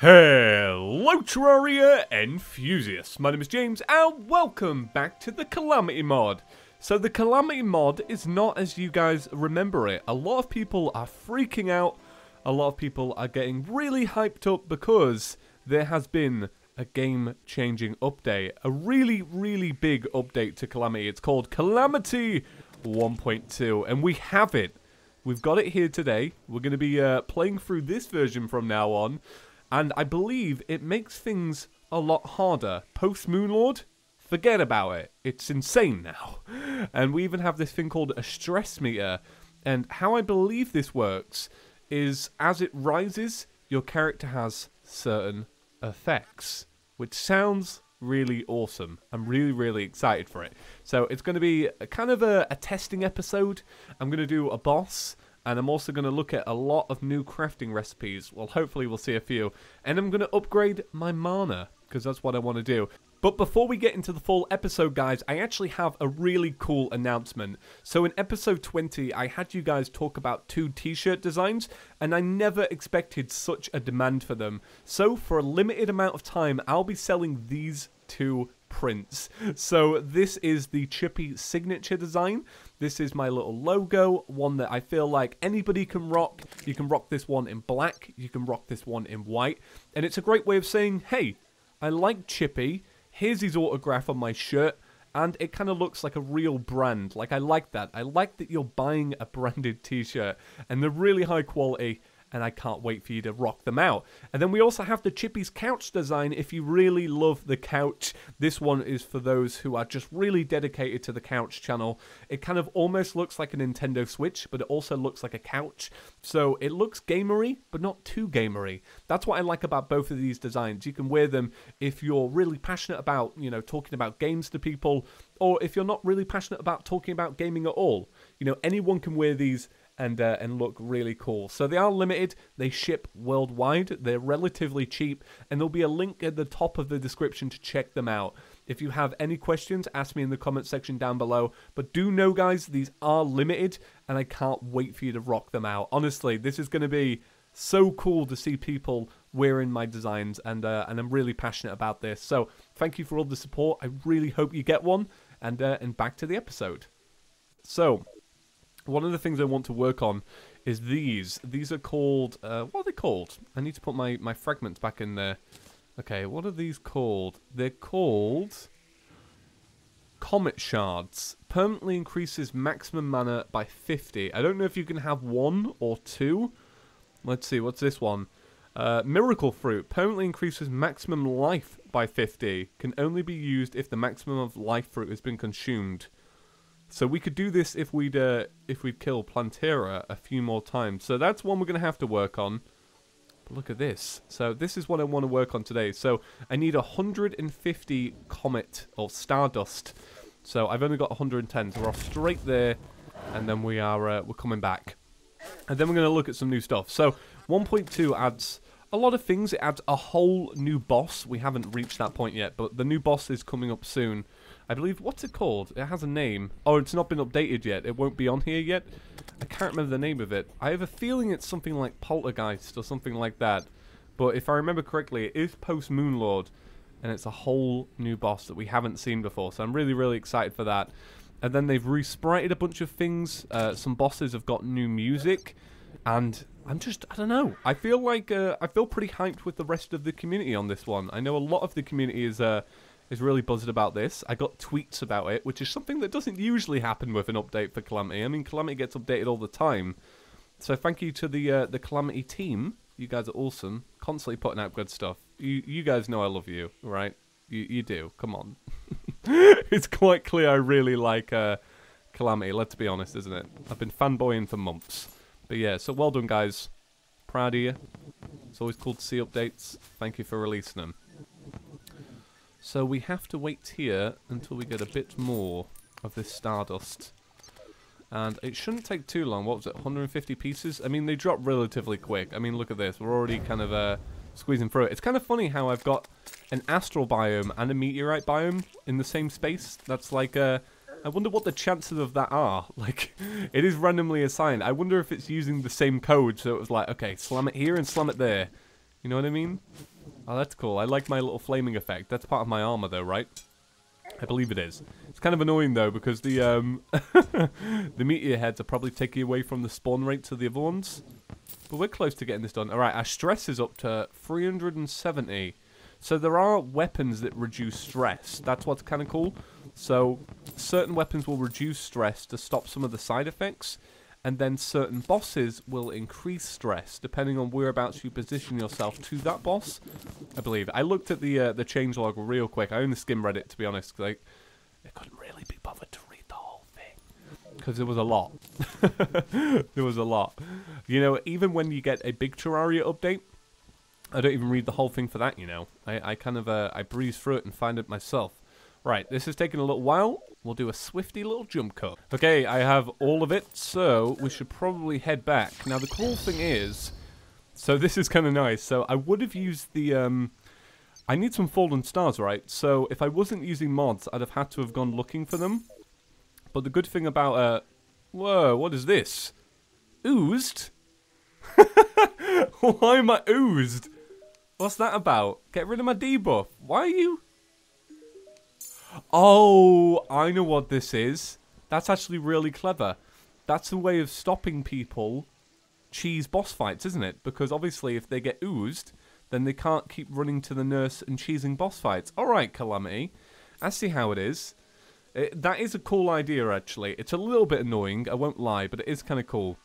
Hello Terraria enthusiasts, my name is James and welcome back to the Calamity mod. So the Calamity mod is not as you guys remember it. A lot of people are freaking out, a lot of people are getting really hyped up because there has been a game-changing update. A really big update to Calamity. It's called Calamity 1.2 and we have it. We've got it here today. We're going to be playing through this version from now on. And I believe it makes things a lot harder. Post-Moonlord? Forget about it. It's insane now. And we even have this thing called a stress meter. And how I believe this works is as it rises, your character has certain effects. Which sounds really awesome. I'm really excited for it. So it's going to be a kind of a testing episode. I'm going to do a boss. And I'm also going to look at a lot of new crafting recipes. Well, hopefully we'll see a few. And I'm going to upgrade my mana, because that's what I want to do. But before we get into the full episode, guys, I actually have a really cool announcement. So in episode 20, I had you guys talk about 2 t-shirt designs, and I never expected such a demand for them. So for a limited amount of time, I'll be selling these 2 prints. So this is the Chippy signature design. This is my little logo, one that I feel like anybody can rock. You can rock this one in black, you can rock this one in white, and it's a great way of saying, hey, I like Chippy, here's his autograph on my shirt, and it kind of looks like a real brand. Like, I like that. I like that you're buying a branded t-shirt, and they're really high quality, and I can't wait for you to rock them out. And then we also have the Chippies couch design. If you really love the couch, this one is for those who are just really dedicated to the couch channel. It kind of almost looks like a Nintendo Switch, but it also looks like a couch. So it looks gamery, but not too gamery. That's what I like about both of these designs. You can wear them if you're really passionate about, you know, talking about games to people, or if you're not really passionate about talking about gaming at all. You know, anyone can wear these and look really cool. So they are limited, they ship worldwide, they're relatively cheap, and there'll be a link at the top of the description to check them out. If you have any questions, ask me in the comment section down below. But do know, guys, these are limited, and I can't wait for you to rock them out. Honestly, this is going to be so cool to see people wearing my designs, and I'm really passionate about this. So thank you for all the support. I really hope you get one, and back to the episode. So one of the things I want to work on is these. These are called, what are they called? I need to put my fragments back in there. Okay, what are these called? They're called Comet Shards. Permanently increases maximum mana by 50. I don't know if you can have 1 or 2. Let's see, what's this one? Miracle Fruit. Permanently increases maximum life by 50. Can only be used if the maximum of life fruit has been consumed. So we could do this if we'd kill Plantera a few more times. So that's one we're going to have to work on. But look at this. So this is what I want to work on today. So I need 150 Comet or Stardust. So I've only got 110. So we're off straight there. And then we're coming back. And then we're going to look at some new stuff. So 1.2 adds a lot of things. It adds a whole new boss. We haven't reached that point yet, but the new boss is coming up soon. I believe, what's it called? It has a name. Oh, it's not been updated yet. It won't be on here yet. I can't remember the name of it. I have a feeling it's something like Poltergeist or something like that. But if I remember correctly, it is post-Moonlord. And it's a whole new boss that we haven't seen before. So I'm really excited for that. And then they've resprited a bunch of things. Some bosses have got new music. And I don't know. I feel like, I feel pretty hyped with the rest of the community on this one. I know a lot of the community is really buzzed about this. I got tweets about it, which is something that doesn't usually happen with an update for Calamity. I mean, Calamity gets updated all the time. So thank you to the Calamity team. You guys are awesome. Constantly putting out good stuff. You guys know I love you, right? You do. Come on. It's quite clear I really like Calamity, let's be honest, isn't it? I've been fanboying for months. But yeah, so well done, guys. Proud of you. It's always cool to see updates. Thank you for releasing them. So we have to wait here until we get a bit more of this Stardust. And it shouldn't take too long. What was it, 150 pieces? I mean, they drop relatively quick. I mean, look at this. We're already kind of squeezing through it. It's kind of funny how I've got an astral biome and a meteorite biome in the same space. That's like I wonder what the chances of that are. Like, it is randomly assigned. I wonder if it's using the same code, so it was like, okay, slam it here and slam it there. You know what I mean? Oh, that's cool. I like my little flaming effect. That's part of my armor, though, right? I believe it is. It's kind of annoying, though, because the the meteor heads are probably taking away from the spawn rates of the other ones. But we're close to getting this done. Alright, our stress is up to 370. So there are weapons that reduce stress. That's what's kind of cool. So certain weapons will reduce stress to stop some of the side effects. And then certain bosses will increase stress, depending on whereabouts you position yourself to that boss, I believe. I looked at the changelog real quick. I only skimmed Reddit, to be honest, because I couldn't really be bothered to read the whole thing. Because there was a lot. There was a lot. You know, even when you get a big Terraria update, I don't even read the whole thing for that, you know. I kind of, I breeze through it and find it myself. Right, this is taking a little while. We'll do a swifty little jump cut. Okay, I have all of it, so we should probably head back. Now, the cool thing is, so this is kind of nice. So I would have used the, I need some fallen stars, right? So if I wasn't using mods, I'd have had to have gone looking for them. But the good thing about, whoa, what is this? Oozed? Why am I oozed? What's that about? Get rid of my debuff. Why are you... Oh, I know what this is. That's actually really clever. That's a way of stopping people cheese boss fights, isn't it? Because obviously if they get oozed, then they can't keep running to the nurse and cheesing boss fights. Alright, Calamity. I see how it is. That is a cool idea, actually. It's a little bit annoying, I won't lie, but it is kind of cool.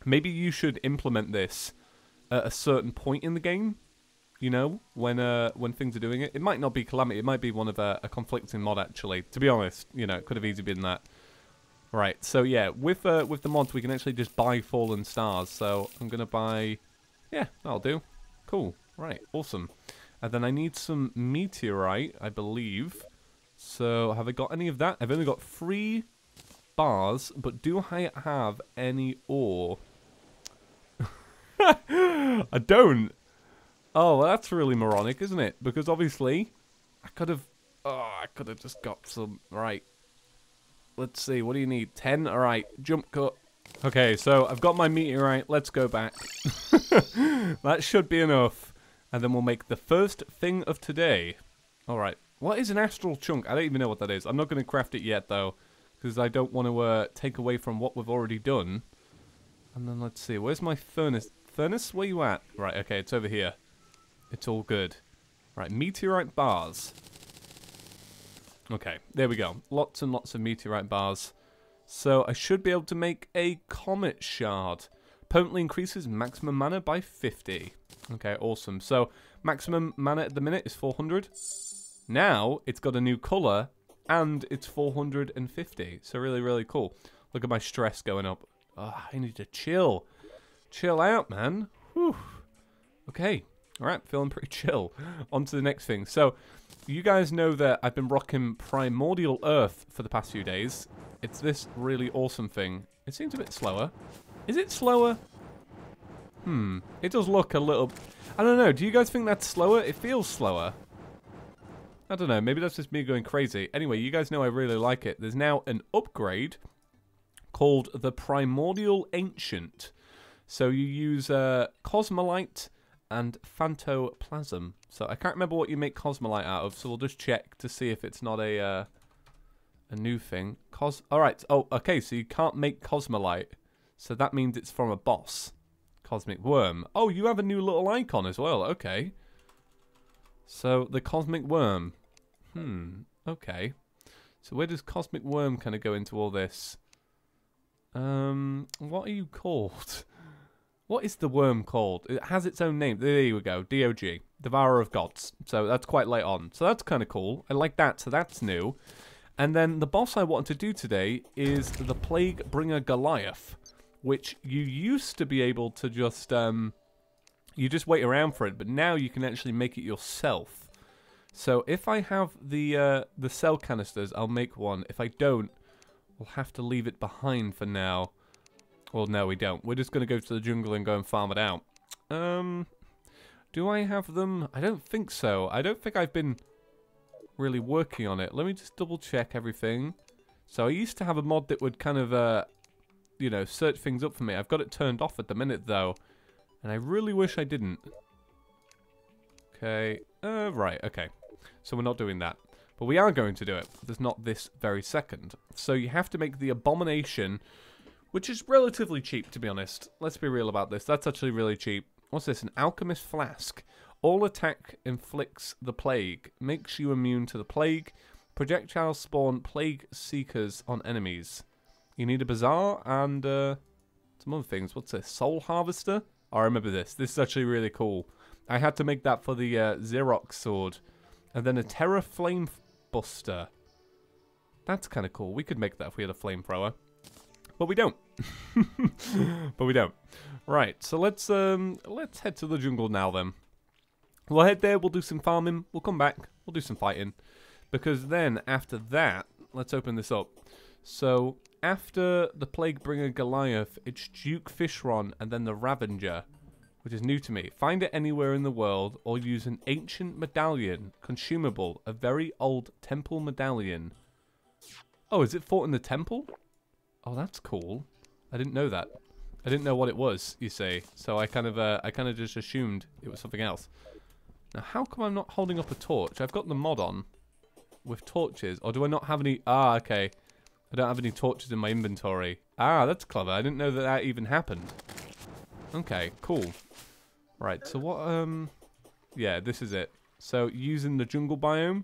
Maybe you should implement this at a certain point in the game. You know, when things are doing it. It might not be Calamity. It might be one of a conflicting mod, actually. To be honest, you know, it could have easily been that. Right, so yeah, with the mods, we can actually just buy fallen stars. So I'm going to buy... Yeah, that'll do. Cool. Right, awesome. And then I need some meteorite, I believe. So have I got any of that? I've only got 3 bars, but do I have any ore? I don't. Oh, well, that's really moronic, isn't it? Because obviously, I could have just got some. Right. Let's see. What do you need? 10. All right. Jump cut. Okay, so I've got my meteorite. Let's go back. That should be enough, and then we'll make the first thing of today. All right. What is an astral chunk? I don't even know what that is. I'm not going to craft it yet though, because I don't want to take away from what we've already done. And then let's see. Where's my furnace? Furnace? Where you at? Right. Okay, it's over here. It's all good. Right, meteorite bars. Okay, there we go. Lots and lots of meteorite bars. So I should be able to make a Comet Shard. Permanently increases maximum mana by 50. Okay, awesome. So maximum mana at the minute is 400. Now it's got a new colour and it's 450. So really, really cool. Look at my stress going up. Oh, I need to chill. Chill out, man. Whew. Okay. Alright, feeling pretty chill. On to the next thing. So, you guys know that I've been rocking Primordial Earth for the past few days. It's this really awesome thing. It seems a bit slower. Is it slower? It does look a little... I don't know, do you guys think that's slower? It feels slower. I don't know, maybe that's just me going crazy. Anyway, you guys know I really like it. There's now an upgrade called the Primordial Ancient. So you use Cosmolite and Phantoplasm. So I can't remember what you make Cosmolite out of, so we'll just check to see if it's not a new thing. Alright, oh, okay, so you can't make Cosmolite. So that means it's from a boss. Cosmic Worm. Oh, you have a new little icon as well, okay. So, the Cosmic Worm. Okay. So where does Cosmic Worm kind of go into all this? What are you called? What is the worm called? It has its own name. There you go. DOG. Devourer of Gods. So that's quite late on. So that's kind of cool. I like that. So that's new. And then the boss I wanted to do today is the Plague Bringer Goliath, which you used to be able to just, you just wait around for it, but now you can actually make it yourself. So if I have the cell canisters, I'll make one. If I don't, we'll have to leave it behind for now. Well, no, we don't. We're just going to go to the jungle and go and farm it out. Do I have them? I don't think so. I don't think I've been really working on it. Let me just double check everything. So I used to have a mod that would kind of, you know, search things up for me. I've got it turned off at the minute, though. And I really wish I didn't. Okay. Right, okay. So we're not doing that. But we are going to do it. There's not this very second. So you have to make the abomination, which is relatively cheap, to be honest. Let's be real about this. That's actually really cheap. What's this? An alchemist flask. All attack inflicts the plague. Makes you immune to the plague. Projectiles spawn plague seekers on enemies. You need a bazaar and some other things. What's this? Soul harvester? Oh, I remember this. This is actually really cool. I had to make that for the Xerox sword. And then a Terra Flame Buster. That's kind of cool. We could make that if we had a flamethrower. But we don't. But we don't. Right, so let's head to the jungle now then. We'll head there, we'll do some farming, we'll come back, we'll do some fighting. Because then, after that, let's open this up. So, after the Plaguebringer Goliath, it's Duke Fishron and then the Ravager, which is new to me. Find it anywhere in the world, or use an ancient medallion, consumable, a very old temple medallion. Oh, is it fought in the temple? Oh, that's cool. I didn't know that. I didn't know what it was, you see. So I kind of just assumed it was something else. Now, how come I'm not holding up a torch? I've got the mod on with torches. Or do I not have any? Ah, okay. I don't have any torches in my inventory. Ah, that's clever. I didn't know that that even happened. Okay, cool. Right, so what, yeah, this is it. So, using the jungle biome.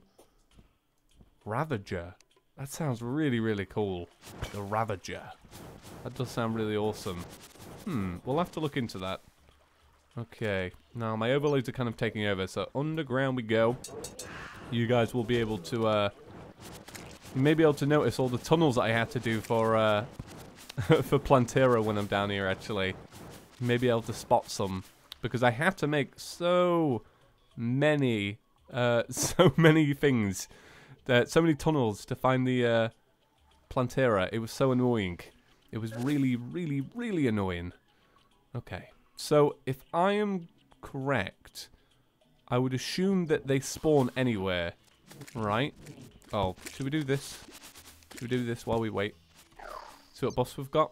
Ravager. That sounds really, really cool. The Ravager. That does sound really awesome. We'll have to look into that. Okay, now my overloads are kind of taking over, so underground we go. You guys will be able to, you may be able to notice all the tunnels that I had to do for, for Plantera when I'm down here, actually. You may be able to spot some, because I have to make so many things, so many tunnels to find the, Plantera. It was so annoying. It was really, really, really annoying. Okay. So, if I am correct, I would assume that they spawn anywhere, right? Oh, should we do this? Should we do this while we wait? See what buffs we've got?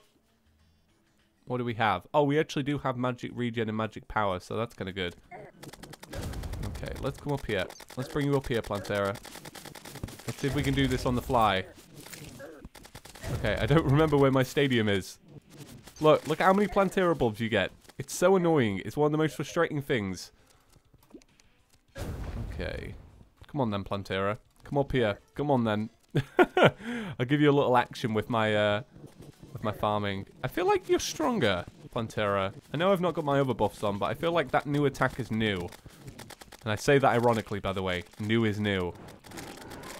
What do we have? Oh, we actually do have magic regen and magic power, so that's kind of good. Okay, let's come up here. Let's bring you up here, Plantera. Let's see if we can do this on the fly. Okay, I don't remember where my stadium is. Look how many Plantera bulbs you get. It's so annoying. It's one of the most frustrating things. Okay. Come on then, Plantera. Come up here. Come on then. I'll give you a little action with my farming. I feel like you're stronger, Plantera. I know I've not got my other buffs on, but I feel like that new attack is new. And I say that ironically, by the way. New is new.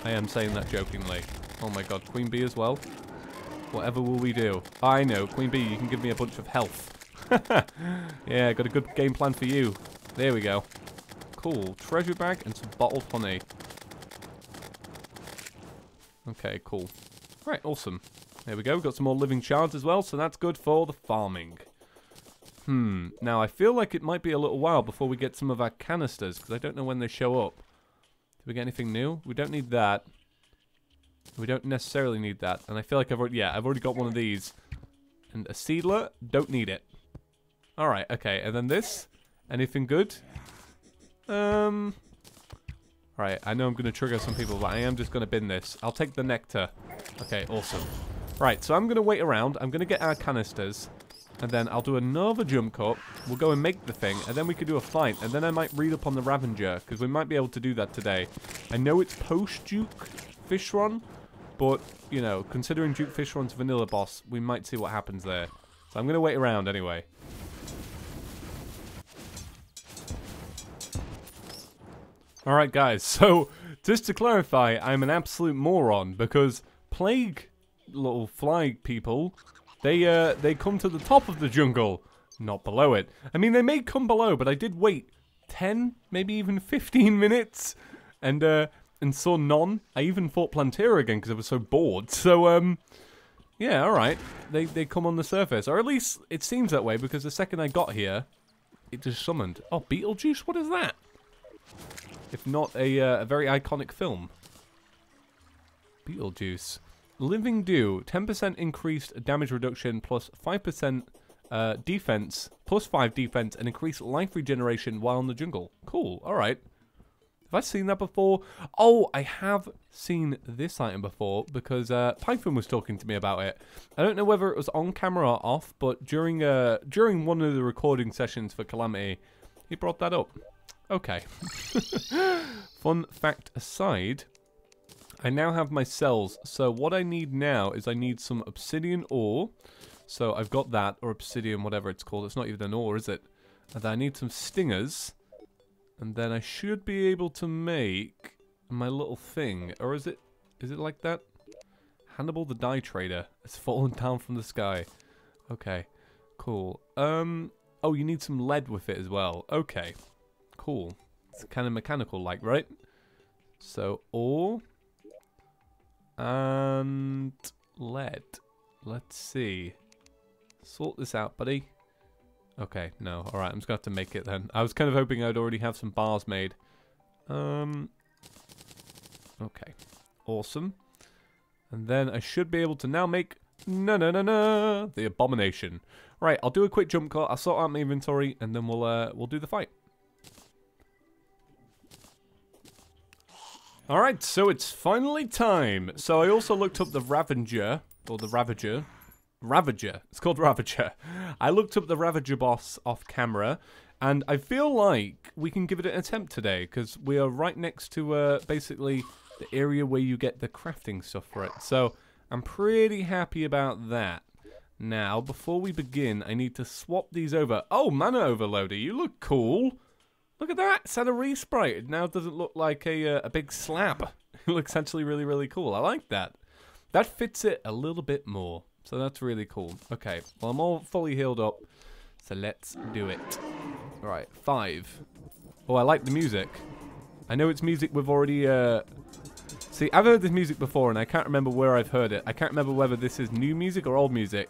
I am saying that jokingly. Oh my god, Queen Bee as well? Whatever will we do? I know, Queen Bee, you can give me a bunch of health. Yeah, got a good game plan for you. There we go. Cool. Treasure bag and some bottled honey. Okay, cool. Alright, awesome. There we go. Got some more living shards as well, so that's good for the farming. Now I feel like it might be a little while before we get some of our canisters, because I don't know when they show up. Did we get anything new? We don't need that. We don't necessarily need that. And I feel like I've already got one of these. And a seedler, don't need it. Alright, okay, and then this? Anything good? Right, I know I'm going to trigger some people, but I am just going to bin this. I'll take the nectar. Okay, awesome. Right, so I'm going to wait around. I'm going to get our canisters. And then I'll do another jump cut. We'll go and make the thing. And then we can do a fight. And then I might read up on the Ravager. Because we might be able to do that today. I know it's post-Duke Fishron. But, you know, considering Duke Fishron's vanilla boss, we might see what happens there. So I'm going to wait around anyway. Alright guys, so just to clarify, I'm an absolute moron because plague little fly people, they come to the top of the jungle, not below it. I mean, they may come below, but I did wait 10, maybe even 15 minutes and saw none. I even fought Plantera again because I was so bored. So, yeah, alright. They come on the surface, or at least it seems that way because the second I got here, it just summoned. Oh, Beetlejuice? What is that? If not a very iconic film. Beetlejuice. Living Dew. 10% increased damage reduction plus 5% defense, +5 defense, and increase life regeneration while in the jungle. Cool, alright. Have I seen that before? Oh, I have seen this item before because Python was talking to me about it. I don't know whether it was on camera or off, but during one of the recording sessions for Calamity, he brought that up. Okay. Fun fact aside, I now have my cells. So what I need now is I need some obsidian ore. So I've got that, or obsidian, whatever it's called. It's not even an ore, is it? And then I need some stingers. And then I should be able to make my little thing. Or is it like that? Hannibal the Dye Trader. It's fallen down from the sky. Okay, cool. Oh, you need some lead with it as well. Okay, cool. It's kind of mechanical-like, right? So, ore and lead. Let's see. Sort this out, buddy. Okay, no. Alright, I'm just going to have to make it then. I was kind of hoping I'd already have some bars made. Okay. Awesome. And then I should be able to now make... the abomination. Right, I'll do a quick jump cut. I'll sort out my inventory, and then we'll do the fight. Alright, so it's finally time. So I also looked up the Ravager, or the Ravager. Ravager. It's called Ravager. I looked up the Ravager boss off camera, and I feel like we can give it an attempt today, because we are right next to basically the area where you get the crafting stuff for it. So I'm pretty happy about that. Now, before we begin, I need to swap these over. Oh, Mana Overloader, you look cool. Look at that. It's had a resprite. It now doesn't look like a big slab. It looks actually really, really cool. I like that. That fits it a little bit more. So that's really cool. Okay, well, I'm all fully healed up. So let's do it. All right, 5. Oh, I like the music. I know it's music we've already... See, I've heard this music before, and I can't remember where I've heard it. I can't remember whether this is new music or old music.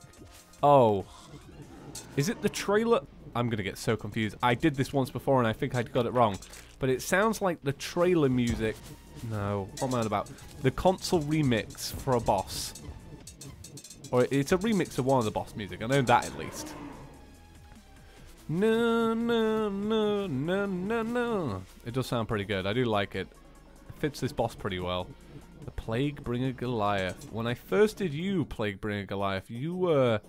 Oh. Is it the trailer? I'm going to get so confused. I did this once before, and I think I got it wrong. But it sounds like the trailer music. No, what am I on about? The console remix for a boss. Or it's a remix of one of the boss music. I know that at least. No, no, no, no, no, no. It does sound pretty good. I do like it. It fits this boss pretty well. The Plaguebringer Goliath. When I first did you, Plaguebringer Goliath, you were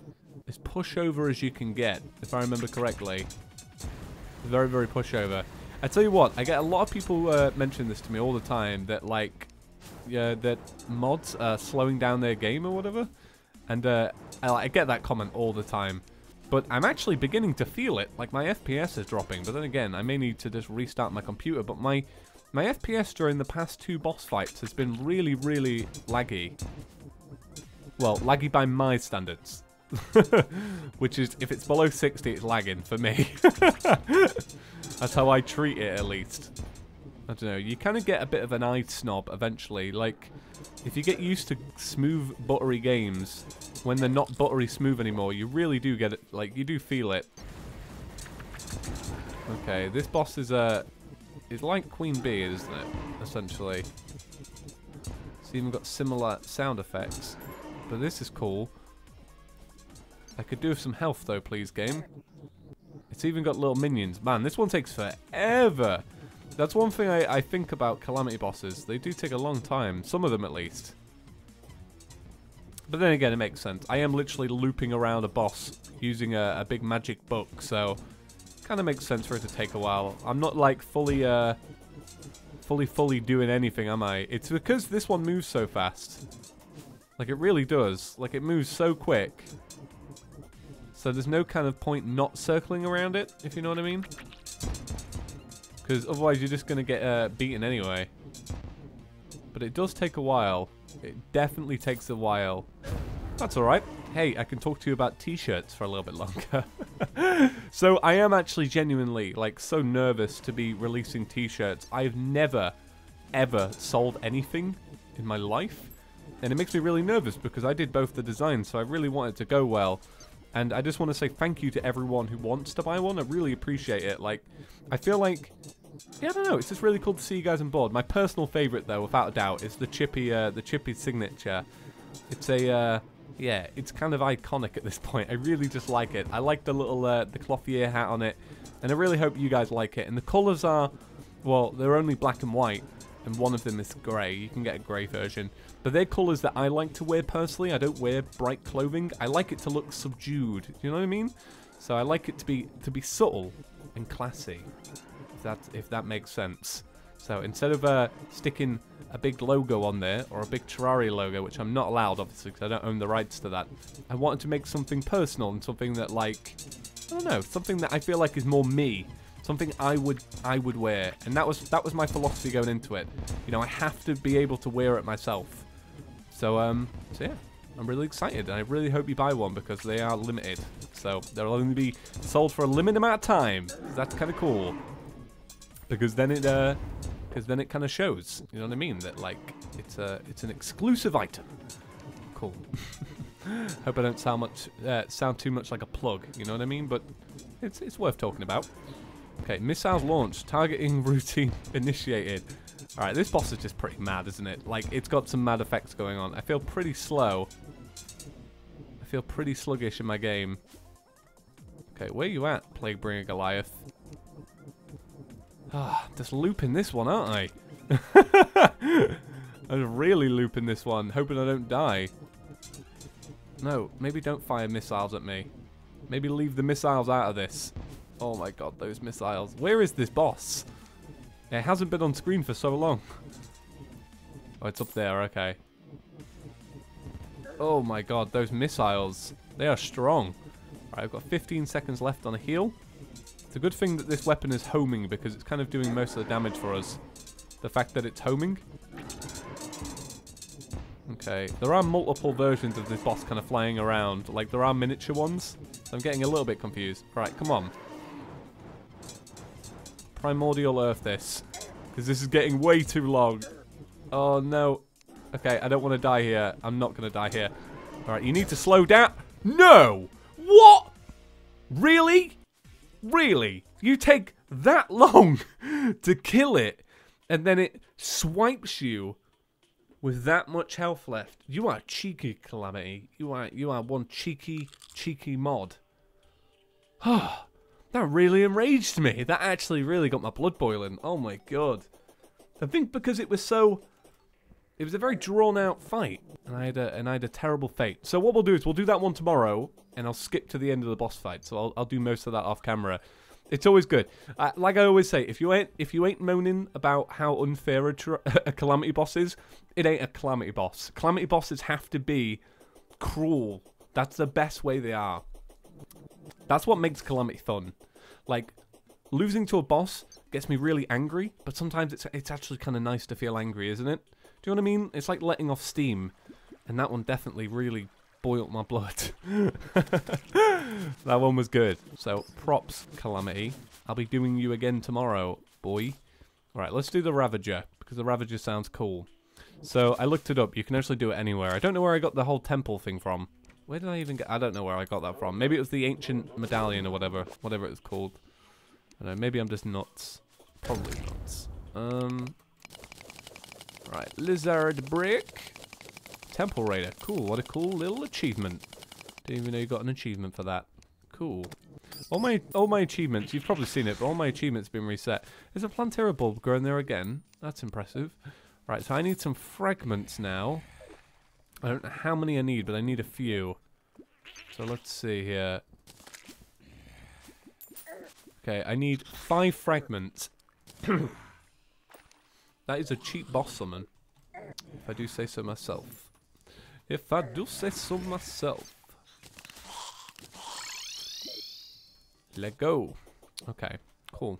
as pushover as you can get, if I remember correctly. Very, very pushover. I tell you what, I get a lot of people mention this to me all the time, that like, that mods are slowing down their game or whatever. And I get that comment all the time. But I'm actually beginning to feel it. Like, my FPS is dropping. But then again, I may need to just restart my computer. But my FPS during the past 2 boss fights has been really, really laggy. Well, laggy by my standards. Which is, if it's below 60, it's lagging for me. That's how I treat it, at least. I don't know. You kind of get a bit of an eye snob eventually. Like, if you get used to smooth, buttery games, when they're not buttery smooth anymore, you really do get it. Like, you do feel it. Okay, this boss is like Queen Bee, isn't it? Essentially. It's even got similar sound effects. But this is cool. I could do with some health, though, please, game. It's even got little minions. Man, this one takes forever. That's one thing I think about Calamity bosses. They do take a long time. Some of them, at least. But then again, it makes sense. I am literally looping around a boss using a big magic book, so kind of makes sense for it to take a while. I'm not, like, fully doing anything, am I? It's because this one moves so fast. Like, it really does. Like, it moves so quick. So there's no kind of point not circling around it, if you know what I mean. Because otherwise you're just going to get beaten anyway. But it does take a while. It definitely takes a while. That's alright. Hey, I can talk to you about t-shirts for a little bit longer. So I am actually genuinely, like, so nervous to be releasing t-shirts. I've never, ever sold anything in my life. And it makes me really nervous because I did both the designs, so I really want it to go well. And I just want to say thank you to everyone who wants to buy one. I really appreciate it. Like, I feel like, yeah, I don't know. It's just really cool to see you guys on board. My personal favorite, though, without a doubt, is the Chippy signature. It's a Yeah, it's kind of iconic at this point. I really just like it. I like the little the clothier hat on it, and I really hope you guys like it. And the colours are, well, they're only black and white, and one of them is grey. You can get a grey version. But they're colours that I like to wear personally. I don't wear bright clothing. I like it to look subdued. You know what I mean? So I like it to be subtle and classy, if that makes sense. So instead of sticking a big logo on there, or a big Terraria logo, which I'm not allowed, obviously, because I don't own the rights to that, I wanted to make something personal and something that, like, I don't know, something that I feel like is more me, something I would wear, and that was my philosophy going into it. You know, I have to be able to wear it myself. So yeah, I'm really excited, and I really hope you buy one because they are limited. So they'll only be sold for a limited amount of time. That's kind of cool, because then it kind of shows, you know what I mean, that like it's an exclusive item. Cool. Hope I don't sound too much like a plug, you know what I mean, but it's worth talking about. Okay, missiles launched, targeting routine initiated. All right, this boss is just pretty mad, isn't it? Like, it's got some mad effects going on. I feel pretty slow. I feel pretty sluggish in my game. Okay, where you at, Plaguebringer Goliath? Ah, just looping this one, aren't I? I'm really looping this one, hoping I don't die. No, maybe don't fire missiles at me. Maybe leave the missiles out of this. Oh my god, those missiles. Where is this boss? It hasn't been on screen for so long. Oh, it's up there, okay. Oh my god, those missiles. They are strong. Alright, I've got 15 seconds left on a heal. It's a good thing that this weapon is homing because it's kind of doing most of the damage for us. The fact that it's homing. Okay, there are multiple versions of this boss kind of flying around. Like, there are miniature ones. So I'm getting a little bit confused. Right, come on. Primordial Earth this. Because this is getting way too long. Oh, no. Okay, I don't want to die here. I'm not going to die here. Alright, you need to slow down. No! What? Really? Really? You take that long to kill it, and then it swipes you with that much health left. You are cheeky, Calamity. You are one cheeky mod. Oh, that really enraged me. That actually really got my blood boiling. Oh my god. I think because it was a very drawn out fight, and I had a terrible fate. So what we'll do is we'll do that one tomorrow, and I'll skip to the end of the boss fight. So I'll do most of that off camera. It's always good. Like I always say, if you ain't moaning about how unfair a Calamity boss is, it ain't a Calamity boss. Calamity bosses have to be cruel. That's the best way they are. That's what makes Calamity fun. Like, losing to a boss gets me really angry, but sometimes it's actually kind of nice to feel angry, isn't it? Do you know what I mean? It's like letting off steam, and that one definitely really boiled my blood. That one was good. So, props, Calamity. I'll be doing you again tomorrow, boy. Alright, let's do the Ravager, because the Ravager sounds cool. So, I looked it up. You can actually do it anywhere. I don't know where I got the whole temple thing from. Where did I even get... I don't know where I got that from. Maybe it was the Ancient Medallion or whatever it was called. I don't know, maybe I'm just nuts. Probably nuts. Right, Lizard Brick. Temple Raider. Cool, what a cool little achievement. Didn't even know you got an achievement for that. Cool. All my achievements, you've probably seen it, but all my achievements have been reset. There's a Plantera bulb growing there again. That's impressive. Right, so I need some fragments now. I don't know how many I need, but I need a few. So let's see here. Okay, I need 5 fragments. That is a cheap boss summon. If I do say so myself. If I do say so myself. Let go. Okay, cool.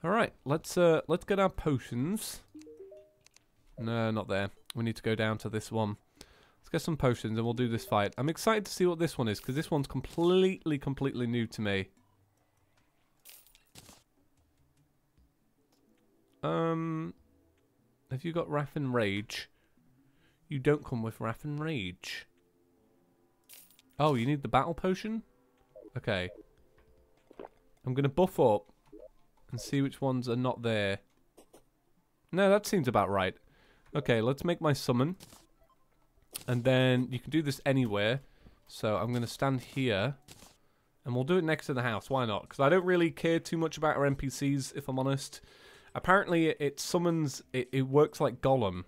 Alright, let's get our potions. No, not there. We need to go down to this one. Let's get some potions and we'll do this fight. I'm excited to see what this one is, because this one's completely new to me. Have you got Wrath and Rage? You don't come with Wrath and Rage. Oh, you need the battle potion? Okay. I'm going to buff up and see which ones are not there. No, that seems about right. Okay, let's make my summon. And then you can do this anywhere. So I'm going to stand here. And we'll do it next to the house. Why not? Because I don't really care too much about our NPCs, if I'm honest. Apparently, it summons... It works like Gollum.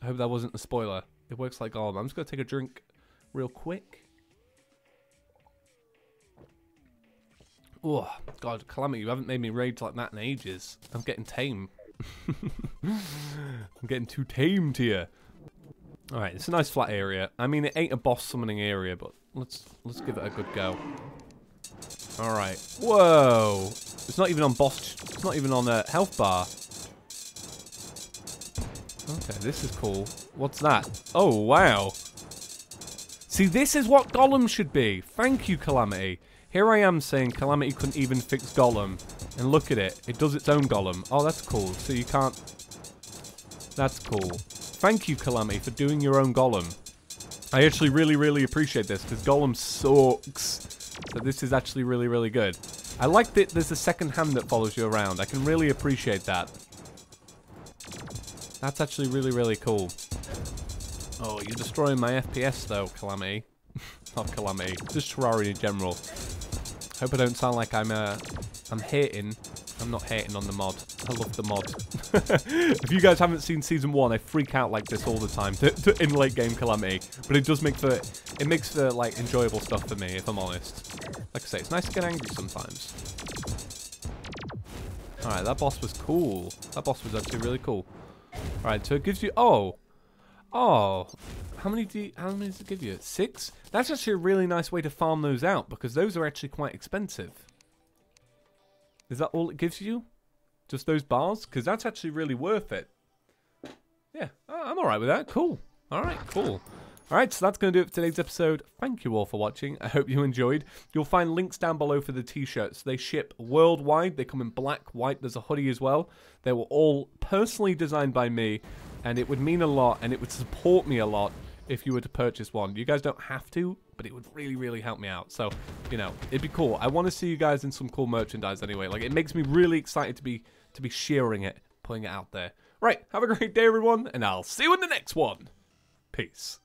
I hope that wasn't a spoiler. It works like Gollum. I'm just going to take a drink real quick. Oh, God, Calamity, you haven't made me rage like that in ages. I'm getting tame. I'm getting too tamed here. Alright, it's a nice flat area. I mean, it ain't a boss summoning area, but let's give it a good go. Alright. Whoa! It's not even on boss... It's not even on a health bar. Okay, this is cool. What's that? Oh, wow. See, this is what Gollum should be. Thank you, Calamity. Here I am saying Calamity couldn't even fix Gollum. And look at it. It does its own Gollum. Oh, that's cool. So you can't... That's cool. Thank you, Calamity, for doing your own Gollum. I actually really, really appreciate this, because Gollum sucks. So this is actually really, really good. I like that there's a second hand that follows you around. I can really appreciate that. That's actually really, really cool. Oh, you're destroying my FPS, though, Calamity. Not Calamity. Just Terraria in general. Hope I don't sound like I'm hating. I'm not hating on the mod. I love the mod. If you guys haven't seen Season 1, I freak out like this all the time in late game Calamity. But it does make for... It makes for, like, enjoyable stuff for me, if I'm honest. Like I say, it's nice to get angry sometimes. Alright, that boss was cool. That boss was actually really cool. Alright, so it gives you... Oh! Oh! How many does it give you? 6? That's actually a really nice way to farm those out, because those are actually quite expensive. Is that all it gives you? Just those bars? Because that's actually really worth it. Yeah, I'm alright with that. Cool. Alright, cool. Alright, so that's going to do it for today's episode. Thank you all for watching. I hope you enjoyed. You'll find links down below for the t-shirts. They ship worldwide. They come in black, white. There's a hoodie as well. They were all personally designed by me. And it would mean a lot, and it would support me a lot if you were to purchase one. You guys don't have to, but it would really, really help me out. So, you know, it'd be cool. I want to see you guys in some cool merchandise anyway. Like, it makes me really excited to be sharing it, putting it out there. Right, have a great day, everyone, and I'll see you in the next one. Peace.